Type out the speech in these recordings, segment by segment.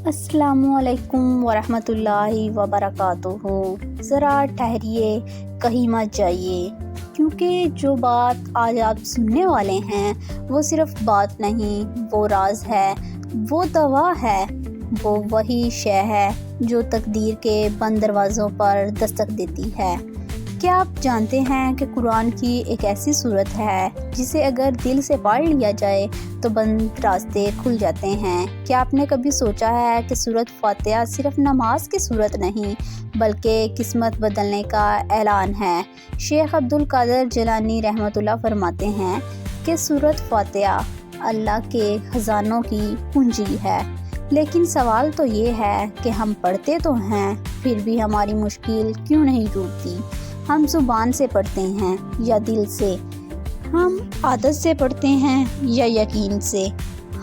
السلام علیکم ورحمۃ اللہ وبرکاتہ۔ ذرا ٹھہریے، کہیں مت جائیے، کیونکہ جو بات آج آپ سننے والے ہیں وہ صرف بات نہیں، وہ راز ہے، وہ دوا ہے، وہ وہی شے ہے جو تقدیر کے بند دروازوں پر دستک دیتی ہے۔ کیا آپ جانتے ہیں کہ قرآن کی ایک ایسی صورت ہے جسے اگر دل سے پڑھ لیا جائے تو بند راستے کھل جاتے ہیں؟ کیا آپ نے کبھی سوچا ہے کہ سورۃ فاتحہ صرف نماز کی صورت نہیں بلکہ قسمت بدلنے کا اعلان ہے؟ شیخ عبدالقادر جیلانی رحمۃ اللہ فرماتے ہیں کہ سورۃ فاتحہ اللہ کے خزانوں کی کنجی ہے، لیکن سوال تو یہ ہے کہ ہم پڑھتے تو ہیں، پھر بھی ہماری مشکل کیوں نہیں ٹوٹتی؟ ہم زبان سے پڑھتے ہیں یا دل سے؟ ہم عادت سے پڑھتے ہیں یا یقین سے؟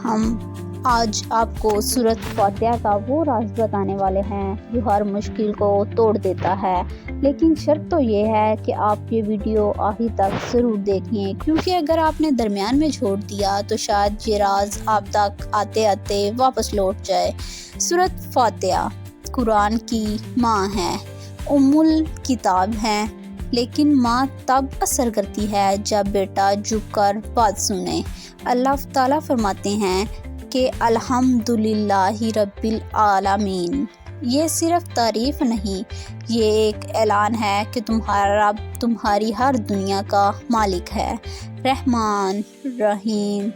ہم آج آپ کو سورۃ فاتحہ کا وہ راز بتانے والے ہیں جو ہر مشکل کو توڑ دیتا ہے، لیکن شرط تو یہ ہے کہ آپ یہ ویڈیو آخر تک ضرور دیکھیں، کیونکہ اگر آپ نے درمیان میں چھوڑ دیا تو شاید یہ راز آپ تک آتے آتے واپس لوٹ جائے۔ سورۃ فاتحہ قرآن کی ماں ہے، الکتاب ہے، لیکن ماں تب اثر کرتی ہے جب بیٹا جھک کر بات سنے۔ اللہ تعالیٰ فرماتے ہیں کہ الحمدللہ رب العالمین۔ یہ صرف تعریف نہیں، یہ ایک اعلان ہے کہ تمہارا رب تمہاری ہر دنیا کا مالک ہے۔ رحمان، رحیم،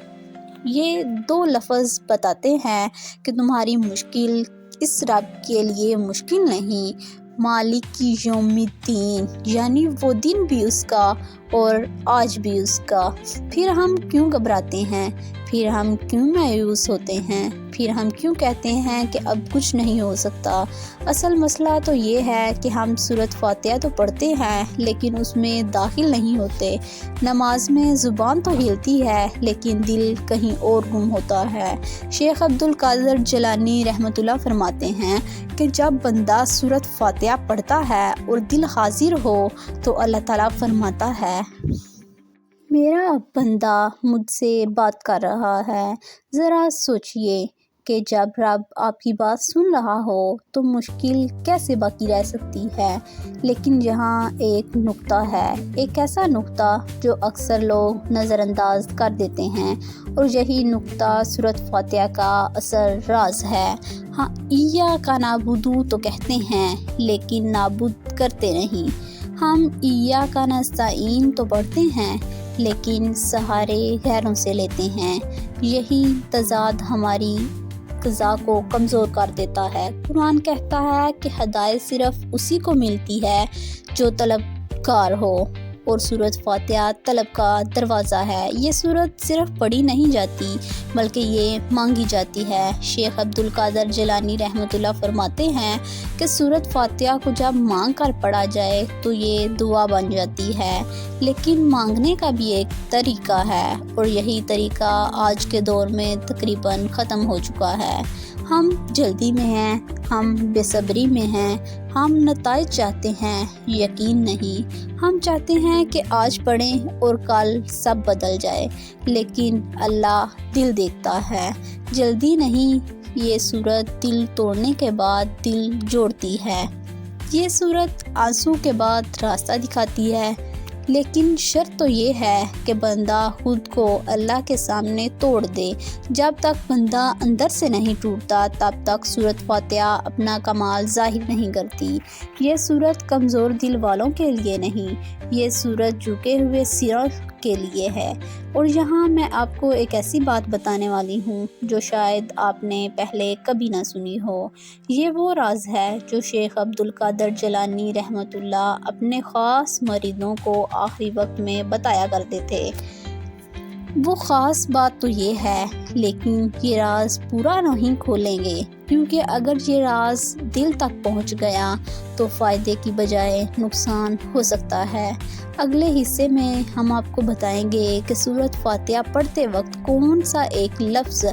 یہ دو لفظ بتاتے ہیں کہ تمہاری مشکل اس رب کے لیے مشکل نہیں۔ مالک یوم الدین، یعنی وہ دن بھی اس کا اور آج بھی اس کا۔ پھر ہم کیوں گھبراتے ہیں؟ پھر ہم کیوں مایوس ہوتے ہیں؟ پھر ہم کیوں کہتے ہیں کہ اب کچھ نہیں ہو سکتا؟ اصل مسئلہ تو یہ ہے کہ ہم سورۃ فاتحہ تو پڑھتے ہیں لیکن اس میں داخل نہیں ہوتے۔ نماز میں زبان تو ہلتی ہے لیکن دل کہیں اور گم ہوتا ہے۔ شیخ عبدالقادر جیلانی رحمۃ اللہ فرماتے ہیں کہ جب بندہ سورۃ فاتحہ پڑھتا ہے اور دل حاضر ہو تو اللہ تعالیٰ فرماتا ہے، میرا بندہ مجھ سے بات کر رہا ہے۔ ذرا سوچئے کہ جب رب آپ کی بات سن رہا ہو تو مشکل کیسے باقی رہ سکتی ہے؟ لیکن یہاں ایک نقطہ ہے، ایک ایسا نقطہ جو اکثر لوگ نظر انداز کر دیتے ہیں، اور یہی نقطہ سورۃ فاتحہ کا اصل راز ہے۔ ہاں، ایاک نعبد تو کہتے ہیں لیکن نعبد کرتے نہیں۔ ہم ایاک نستعین تو پڑھتے ہیں لیکن سہارے غیروں سے لیتے ہیں۔ یہی تضاد ہماری قضا کو کمزور کر دیتا ہے۔ قرآن کہتا ہے کہ ہدایت صرف اسی کو ملتی ہے جو طلبگار ہو، اور سورۃ فاتحہ طلب کا دروازہ ہے۔ یہ سورت صرف پڑھی نہیں جاتی بلکہ یہ مانگی جاتی ہے۔ شیخ عبدالقادر جیلانی رحمۃ اللہ فرماتے ہیں کہ سورۃ فاتحہ کو جب مانگ کر پڑھا جائے تو یہ دعا بن جاتی ہے، لیکن مانگنے کا بھی ایک طریقہ ہے، اور یہی طریقہ آج کے دور میں تقریباً ختم ہو چکا ہے۔ ہم جلدی میں ہیں، ہم بے صبری میں ہیں، ہم نتائج چاہتے ہیں، یقین نہیں۔ ہم چاہتے ہیں کہ آج پڑھیں اور کل سب بدل جائے، لیکن اللہ دل دیکھتا ہے، جلدی نہیں۔ یہ سورت دل توڑنے کے بعد دل جوڑتی ہے۔ یہ سورت آنسو کے بعد راستہ دکھاتی ہے، لیکن شرط تو یہ ہے کہ بندہ خود کو اللہ کے سامنے توڑ دے۔ جب تک بندہ اندر سے نہیں ٹوٹتا تب تک سورۃ فاتحہ اپنا کمال ظاہر نہیں کرتی۔ یہ سورت کمزور دل والوں کے لیے نہیں، یہ سورت جھکے ہوئے سروں کے لیے ہے۔ اور یہاں میں آپ کو ایک ایسی بات بتانے والی ہوں جو شاید آپ نے پہلے کبھی نہ سنی ہو۔ یہ وہ راز ہے جو شیخ عبدالقادر جیلانی رحمۃ اللہ اپنے خاص مریدوں کو آخری وقت میں بتایا کرتے تھے۔ وہ خاص بات تو یہ ہے، لیکن یہ راز پورا نہیں کھولیں گے، کیونکہ اگر یہ راز دل تک پہنچ گیا تو فائدے کی بجائے نقصان ہو سکتا ہے۔ اگلے حصے میں ہم آپ کو بتائیں گے کہ سورۃ فاتحہ پڑھتے وقت کون سا ایک لفظ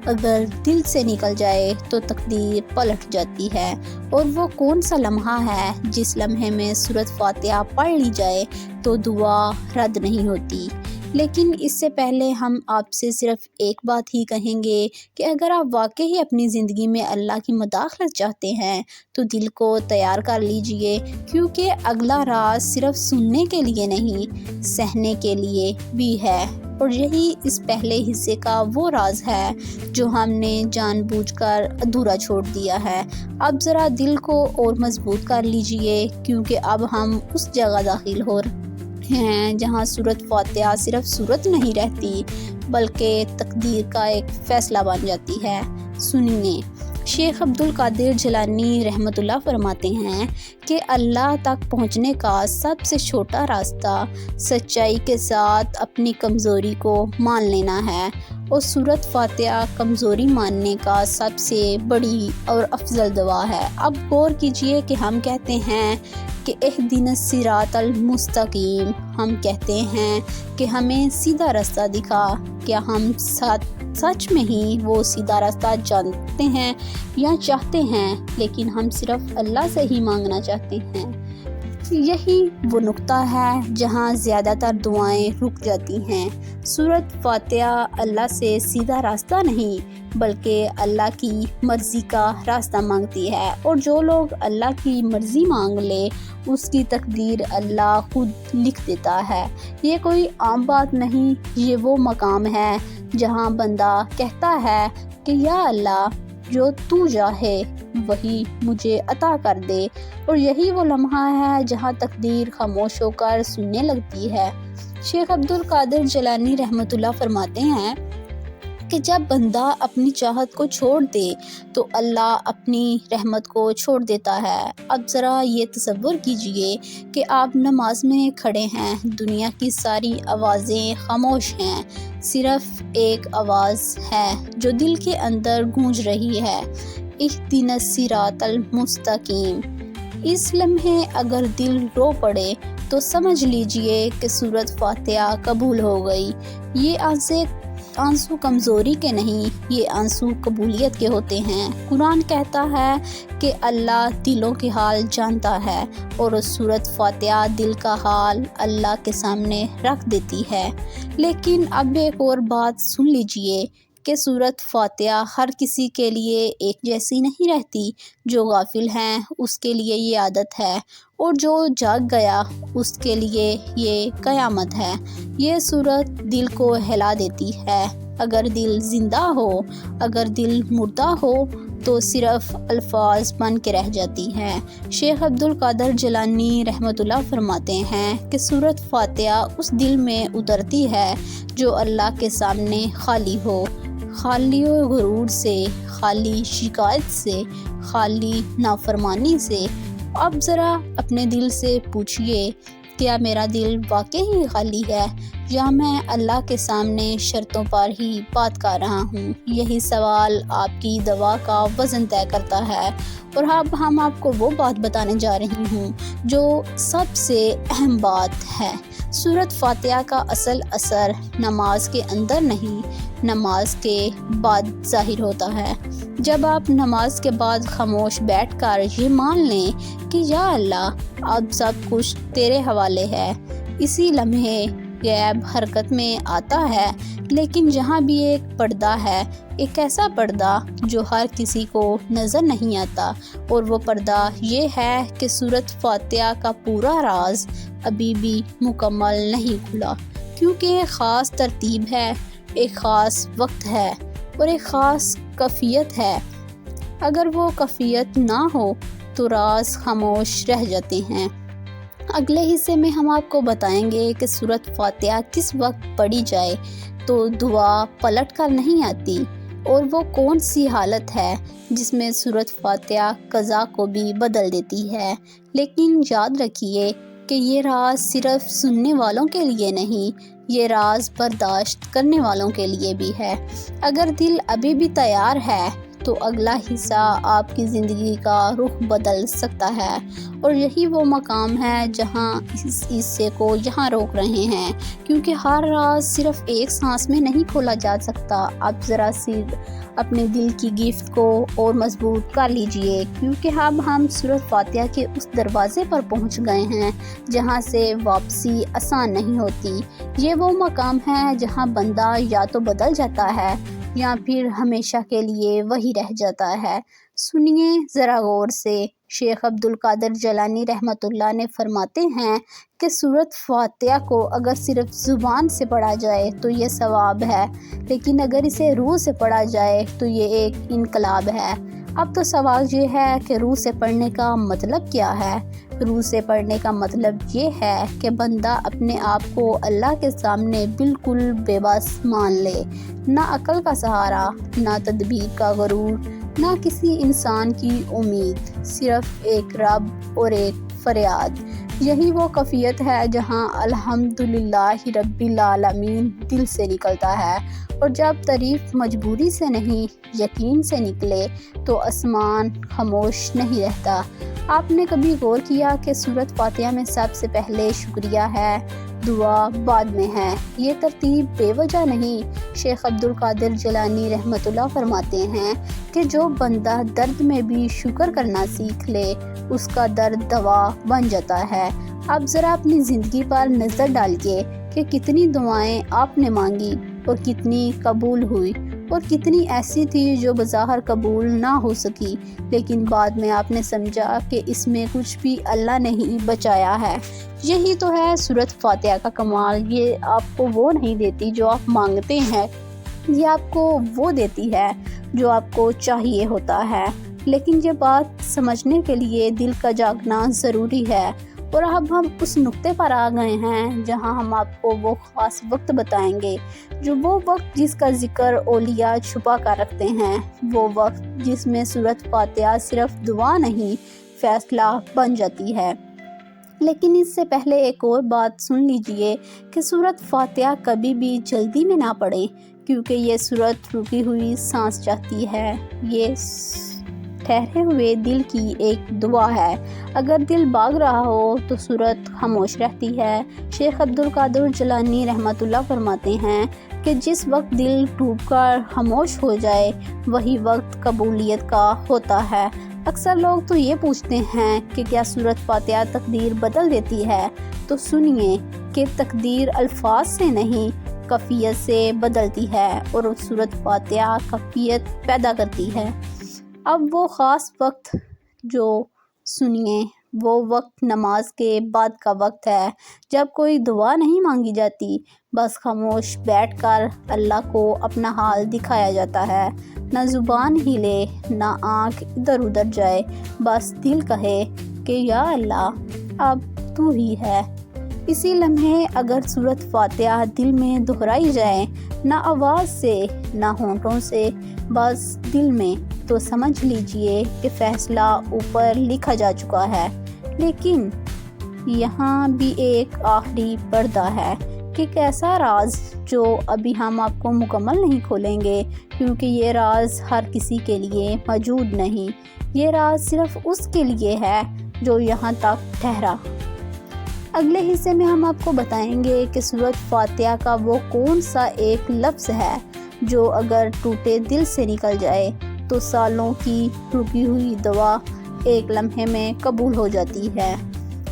اگر دل سے نکل جائے تو تقدیر پلٹ جاتی ہے، اور وہ کون سا لمحہ ہے جس لمحے میں سورۃ فاتحہ پڑھ لی جائے تو دعا رد نہیں ہوتی۔ لیکن اس سے پہلے ہم آپ سے صرف ایک بات ہی کہیں گے کہ اگر آپ واقعی اپنی زندگی میں اللہ کی مداخلت چاہتے ہیں تو دل کو تیار کر لیجئے، کیونکہ اگلا راز صرف سننے کے لیے نہیں، سہنے کے لیے بھی ہے، اور یہی اس پہلے حصے کا وہ راز ہے جو ہم نے جان بوجھ کر ادھورا چھوڑ دیا ہے۔ اب ذرا دل کو اور مضبوط کر لیجئے، کیونکہ اب ہم اس جگہ داخل ہو رہے ہیں جہاں سورۃ فاتحہ صرف سورت نہیں رہتی بلکہ تقدیر کا ایک فیصلہ بن جاتی ہے۔ سنیے، شیخ عبد القادر جیلانی رحمۃ اللہ فرماتے ہیں کہ اللہ تک پہنچنے کا سب سے چھوٹا راستہ سچائی کے ساتھ اپنی کمزوری کو مان لینا ہے، اور سورۃ فاتحہ کمزوری ماننے کا سب سے بڑی اور افضل دوا ہے۔ اب غور کیجئے کہ ہم کہتے ہیں کہ اہدنا الصراط المستقیم، ہم کہتے ہیں کہ ہمیں سیدھا راستہ دکھا، کیا ہم سچ میں ہی وہ سیدھا راستہ جانتے ہیں یا چاہتے ہیں؟ لیکن ہم صرف اللہ سے ہی مانگنا چاہتے ہیں۔ یہی وہ نقطہ ہے جہاں زیادہ تر دعائیں رک جاتی ہیں۔ سورۃ فاتحہ اللہ سے سیدھا راستہ نہیں بلکہ اللہ کی مرضی کا راستہ مانگتی ہے، اور جو لوگ اللہ کی مرضی مانگ لے اس کی تقدیر اللہ خود لکھ دیتا ہے۔ یہ کوئی عام بات نہیں، یہ وہ مقام ہے جہاں بندہ کہتا ہے کہ یا اللہ، جو تو چاہے وہی مجھے عطا کر دے، اور یہی وہ لمحہ ہے جہاں تقدیر خاموش ہو کر سننے لگتی ہے۔ شیخ عبد القادر جیلانی رحمۃ اللہ فرماتے ہیں کہ جب بندہ اپنی چاہت کو چھوڑ دے تو اللہ اپنی رحمت کو چھوڑ دیتا ہے۔ اب ذرا یہ تصور کیجئے کہ آپ نماز میں کھڑے ہیں، دنیا کی ساری آوازیں خاموش ہیں، صرف ایک آواز ہے جو دل کے اندر گونج رہی ہے، اہدنا الصراط المستقیم۔ اس لمحے اگر دل رو پڑے تو سمجھ لیجئے کہ سورۃ فاتحہ قبول ہو گئی۔ یہ آنسو کمزوری کے نہیں، یہ آنسو قبولیت کے ہوتے ہیں۔ قرآن کہتا ہے کہ اللہ دلوں کے حال جانتا ہے، اور سورۃ فاتحہ دل کا حال اللہ کے سامنے رکھ دیتی ہے۔ لیکن اب ایک اور بات سن لیجئے کہ سورۃ فاتحہ ہر کسی کے لیے ایک جیسی نہیں رہتی۔ جو غافل ہیں اس کے لیے یہ عادت ہے، اور جو جاگ گیا اس کے لیے یہ قیامت ہے۔ یہ سورت دل کو ہلا دیتی ہے۔ اگر دل زندہ ہو، اگر دل مردہ ہو تو صرف الفاظ بن کے رہ جاتی ہے۔ شیخ عبد القادر جیلانی رحمۃ اللہ فرماتے ہیں کہ سورۃ فاتحہ اس دل میں اترتی ہے جو اللہ کے سامنے خالی ہو، خالی غرور سے، خالی شکایت سے، خالی نافرمانی سے۔ اب ذرا اپنے دل سے پوچھئے، کیا میرا دل واقعی خالی ہے، یا میں اللہ کے سامنے شرطوں پر ہی بات کر رہا ہوں؟ یہی سوال آپ کی دعا کا وزن طے کرتا ہے، اور اب ہم آپ کو وہ بات بتانے جا رہی ہوں جو سب سے اہم بات ہے۔ سورۃ فاتحہ کا اصل اثر نماز کے اندر نہیں، نماز کے بعد ظاہر ہوتا ہے۔ جب آپ نماز کے بعد خاموش بیٹھ کر یہ مان لیں کہ یا اللہ، اب سب کچھ تیرے حوالے ہے، اسی لمحے غیب حرکت میں آتا ہے۔ لیکن جہاں بھی ایک پردہ ہے، ایک ایسا پردہ جو ہر کسی کو نظر نہیں آتا، اور وہ پردہ یہ ہے کہ سورۃ فاتحہ کا پورا راز ابھی بھی مکمل نہیں کھلا، کیونکہ ایک خاص ترتیب ہے، ایک خاص وقت ہے، اور ایک خاص کیفیت ہے۔ اگر وہ کیفیت نہ ہو تو راز خاموش رہ جاتے ہیں۔ اگلے حصے میں ہم آپ کو بتائیں گے کہ سورۃ فاتحہ کس وقت پڑھی جائے تو دعا پلٹ کر نہیں آتی، اور وہ کون سی حالت ہے جس میں سورۃ فاتحہ قضا کو بھی بدل دیتی ہے۔ لیکن یاد رکھیے کہ یہ راز صرف سننے والوں کے لیے نہیں، یہ راز برداشت کرنے والوں کے لیے بھی ہے۔ اگر دل ابھی بھی تیار ہے تو اگلا حصہ آپ کی زندگی کا رخ بدل سکتا ہے، اور یہی وہ مقام ہے جہاں اس حصے کو یہاں روک رہے ہیں، کیونکہ ہر راز صرف ایک سانس میں نہیں کھولا جا سکتا۔ اب ذرا صرف اپنے دل کی گفٹ کو اور مضبوط کر لیجئے، کیونکہ اب ہم سورۃ فاتحہ کے اس دروازے پر پہنچ گئے ہیں جہاں سے واپسی آسان نہیں ہوتی۔ یہ وہ مقام ہے جہاں بندہ یا تو بدل جاتا ہے یا پھر ہمیشہ کے لیے وہی رہ جاتا ہے۔ سنیے ذرا غور سے، شیخ عبد القادر جیلانی رحمۃ اللہ نے فرماتے ہیں کہ سورۃ فاتحہ کو اگر صرف زبان سے پڑھا جائے تو یہ ثواب ہے، لیکن اگر اسے روح سے پڑھا جائے تو یہ ایک انقلاب ہے۔ اب تو سوال یہ ہے کہ روح سے پڑھنے کا مطلب کیا ہے؟ روح سے پڑھنے کا مطلب یہ ہے کہ بندہ اپنے آپ کو اللہ کے سامنے بالکل بے بس مان لے، نہ عقل کا سہارا، نہ تدبیر کا غرور، نہ کسی انسان کی امید، صرف ایک رب اور ایک فریاد۔ یہی وہ کیفیت ہے جہاں الحمدللہ رب العالمین دل سے نکلتا ہے، اور جب تعریف مجبوری سے نہیں یقین سے نکلے تو آسمان خاموش نہیں رہتا۔ آپ نے کبھی غور کیا کہ سورۃ فاتحہ میں سب سے پہلے شکریہ ہے، دعا بعد میں ہے؟ یہ ترتیب بے وجہ نہیں۔ شیخ عبد القادر جیلانی رحمۃ اللہ فرماتے ہیں کہ جو بندہ درد میں بھی شکر کرنا سیکھ لے اس کا درد دوا بن جاتا ہے۔ اب ذرا اپنی زندگی پر نظر ڈالیے کہ کتنی دعائیں آپ نے مانگی اور کتنی قبول ہوئی، اور کتنی ایسی تھی جو بظاہر قبول نہ ہو سکی، لیکن بعد میں آپ نے سمجھا کہ اس میں کچھ بھی اللہ نے ہی بچایا ہے۔ یہی تو ہے سورۃ فاتحہ کا کمال۔ یہ آپ کو وہ نہیں دیتی جو آپ مانگتے ہیں، یہ آپ کو وہ دیتی ہے جو آپ کو چاہیے ہوتا ہے۔ لیکن یہ بات سمجھنے کے لیے دل کا جاگنا ضروری ہے، اور اب ہم اس نقطے پر آ گئے ہیں جہاں ہم آپ کو وہ خاص وقت بتائیں گے، جو وہ وقت جس کا ذکر اولیاء چھپا کر رکھتے ہیں، وہ وقت جس میں سورۃ فاتحہ صرف دعا نہیں فیصلہ بن جاتی ہے۔ لیکن اس سے پہلے ایک اور بات سن لیجئے کہ سورۃ فاتحہ کبھی بھی جلدی میں نہ پڑھیں، کیونکہ یہ سورت رکی ہوئی سانس چاہتی ہے، یہ ٹھہرے ہوئے دل کی ایک دعا ہے۔ اگر دل بھاگ رہا ہو تو سورت خاموش رہتی ہے۔ شیخ عبد القادر جیلانی رحمۃ اللہ فرماتے ہیں کہ جس وقت دل ڈوب کر خاموش ہو جائے وہی وقت قبولیت کا ہوتا ہے۔ اکثر لوگ تو یہ پوچھتے ہیں کہ کیا سورۃ فاتحہ تقدیر بدل دیتی ہے؟ تو سنیے کہ تقدیر الفاظ سے نہیں کیفیت سے بدلتی ہے، اور سورۃ فاتحہ کیفیت پیدا کرتی ہے۔ اب وہ خاص وقت جو سنیے، وہ وقت نماز کے بعد کا وقت ہے، جب کوئی دعا نہیں مانگی جاتی، بس خاموش بیٹھ کر اللہ کو اپنا حال دکھایا جاتا ہے۔ نہ زبان ہلے، نہ آنکھ ادھر ادھر جائے، بس دل کہے کہ یا اللہ اب تو ہی ہے۔ اسی لمحے اگر سورۃ فاتحہ دل میں دہرائی جائے، نہ آواز سے نہ ہونٹوں سے، بس دل میں، تو سمجھ لیجئے کہ فیصلہ اوپر لکھا جا چکا ہے۔ لیکن یہاں بھی ایک آخری پردہ ہے کہ کیسا راز جو ابھی ہم آپ کو مکمل نہیں کھولیں گے، کیونکہ یہ راز ہر کسی کے لیے موجود نہیں۔ یہ راز صرف اس کے لیے ہے جو یہاں تک ٹھہرا۔ اگلے حصے میں ہم آپ کو بتائیں گے کہ سورۃ فاتحہ کا وہ کون سا ایک لفظ ہے جو اگر ٹوٹے دل سے نکل جائے تو سالوں کی رکی ہوئی دعا ایک لمحے میں قبول ہو جاتی ہے،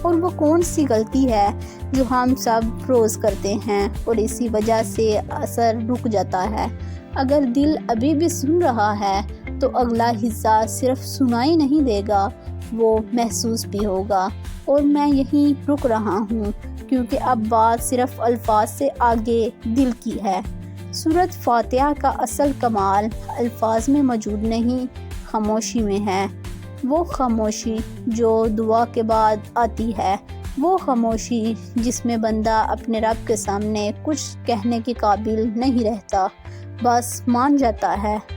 اور وہ کون سی غلطی ہے جو ہم سب روز کرتے ہیں اور اسی وجہ سے اثر رک جاتا ہے۔ اگر دل ابھی بھی سن رہا ہے تو اگلا حصہ صرف سنائی نہیں دے گا، وہ محسوس بھی ہوگا۔ اور میں یہیں رک رہا ہوں، کیونکہ اب بات صرف الفاظ سے آگے دل کی ہے۔ سورۃ فاتحہ کا اصل کمال الفاظ میں موجود نہیں، خاموشی میں ہے۔ وہ خاموشی جو دعا کے بعد آتی ہے، وہ خاموشی جس میں بندہ اپنے رب کے سامنے کچھ کہنے کے قابل نہیں رہتا، بس مان جاتا ہے